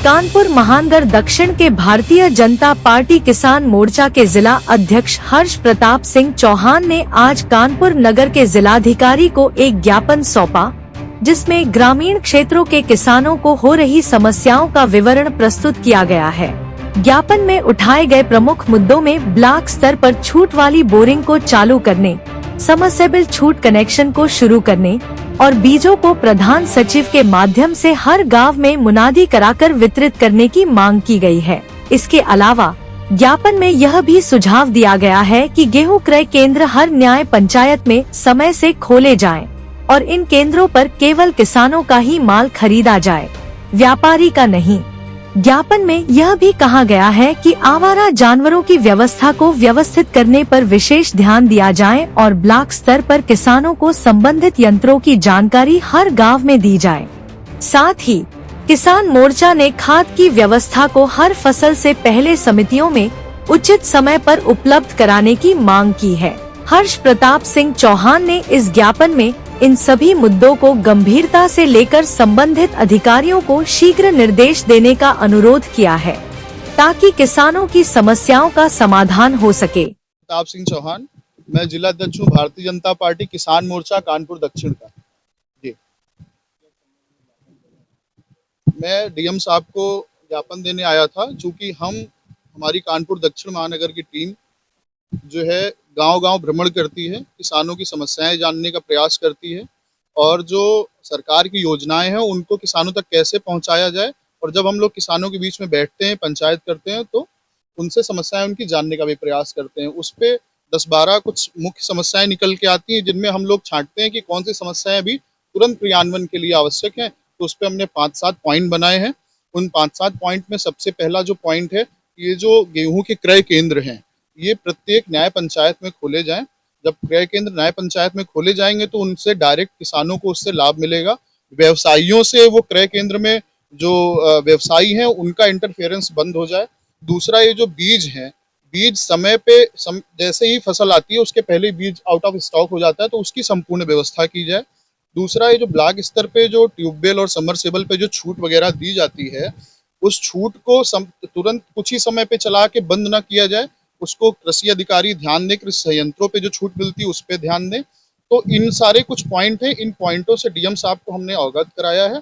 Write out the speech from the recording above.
कानपुर महानगर दक्षिण के भारतीय जनता पार्टी किसान मोर्चा के जिला अध्यक्ष हर्ष प्रताप सिंह चौहान ने आज कानपुर नगर के जिलाधिकारी को एक ज्ञापन सौंपा, जिसमें ग्रामीण क्षेत्रों के किसानों को हो रही समस्याओं का विवरण प्रस्तुत किया गया है। ज्ञापन में उठाए गए प्रमुख मुद्दों में ब्लॉक स्तर पर छूट वाली बोरिंग को चालू करने, समरसेबल छूट कनेक्शन को शुरू करने और बीजों को प्रधान सचिव के माध्यम से हर गांव में मुनादी कराकर वितरित करने की मांग की गई है। इसके अलावा ज्ञापन में यह भी सुझाव दिया गया है कि गेहूं क्रय केंद्र हर न्याय पंचायत में समय से खोले जाएं और इन केंद्रों पर केवल किसानों का ही माल खरीदा जाए, व्यापारी का नहीं। ज्ञापन में यह भी कहा गया है कि आवारा जानवरों की व्यवस्था को व्यवस्थित करने पर विशेष ध्यान दिया जाए और ब्लॉक स्तर पर किसानों को संबंधित यंत्रों की जानकारी हर गांव में दी जाए। साथ ही किसान मोर्चा ने खाद की व्यवस्था को हर फसल से पहले समितियों में उचित समय पर उपलब्ध कराने की मांग की है। हर्ष प्रताप सिंह चौहान ने इस ज्ञापन में इन सभी मुद्दों को गंभीरता से लेकर संबंधित अधिकारियों को शीघ्र निर्देश देने का अनुरोध किया है, ताकि किसानों की समस्याओं का समाधान हो सके। प्रताप सिंह चौहान, मैं जिला अध्यक्ष हूँ भारतीय जनता पार्टी किसान मोर्चा कानपुर दक्षिण का। जी, मैं डीएम साहब को ज्ञापन देने आया था, चूँकि हमारी कानपुर दक्षिण महानगर की टीम जो है गांव-गांव भ्रमण करती है, किसानों की समस्याएं जानने का प्रयास करती है और जो सरकार की योजनाएं हैं उनको किसानों तक कैसे पहुंचाया जाए। और जब हम लोग किसानों के बीच में बैठते हैं, पंचायत करते हैं, तो उनसे समस्याएं उनकी जानने का भी प्रयास करते हैं। उस पे 10-12 कुछ मुख्य समस्याएं निकल के आती हैं, जिनमें हम लोग छांटते हैं कि कौन सी समस्याएं अभी तुरंत क्रियान्वयन के लिए आवश्यक हैं। तो उस पर हमने 5-7 पॉइंट बनाए हैं। उन 5-7 पॉइंट में सबसे पहला जो पॉइंट है, ये जो गेहूं के क्रय केंद्र हैं, ये प्रत्येक न्याय पंचायत में खोले जाएं। जब क्रय केंद्र न्याय पंचायत में खोले जाएंगे तो उनसे डायरेक्ट किसानों को उससे लाभ मिलेगा। व्यवसायियों से वो क्रय केंद्र में जो व्यवसायी हैं उनका इंटरफेरेंस बंद हो जाए। दूसरा, ये जो बीज हैं, बीज समय पे जैसे ही फसल आती है उसके पहले बीज आउट ऑफ स्टॉक हो जाता है, तो उसकी संपूर्ण व्यवस्था की जाए। दूसरा, ये जो ब्लॉक स्तर पे जो ट्यूबवेल और समरसेबल पे जो छूट वगैरह दी जाती है, उस छूट को तुरंत कुछ ही समय पे चला के बंद ना किया जाए, उसको कृषि अधिकारी ध्यान दें। कृषि संयंत्रों पे जो छूट मिलती है उस पे ध्यान दें। तो इन सारे कुछ पॉइंट हैं, इन पॉइंटों से डीएम साहब को हमने अवगत कराया है।